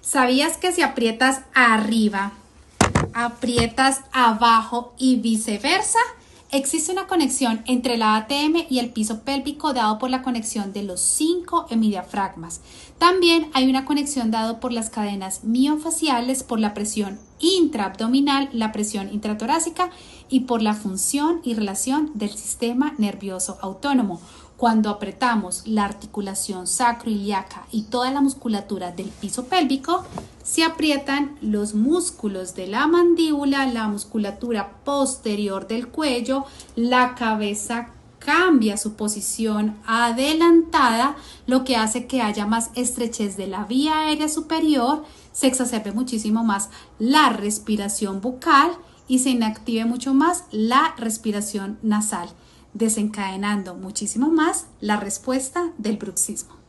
¿Sabías que si aprietas arriba, aprietas abajo y viceversa? Existe una conexión entre la ATM y el piso pélvico dado por la conexión de los 5 hemidiafragmas. También hay una conexión dado por las cadenas miofaciales, por la presión intraabdominal, la presión intratorácica y por la función y relación del sistema nervioso autónomo. Cuando apretamos la articulación sacroiliaca y toda la musculatura del piso pélvico, se aprietan los músculos de la mandíbula, la musculatura posterior del cuello, la cabeza cambia su posición adelantada, lo que hace que haya más estrechez de la vía aérea superior, se exacerbe muchísimo más la respiración bucal y se inactive mucho más la respiración nasal, desencadenando muchísimo más la respuesta del bruxismo.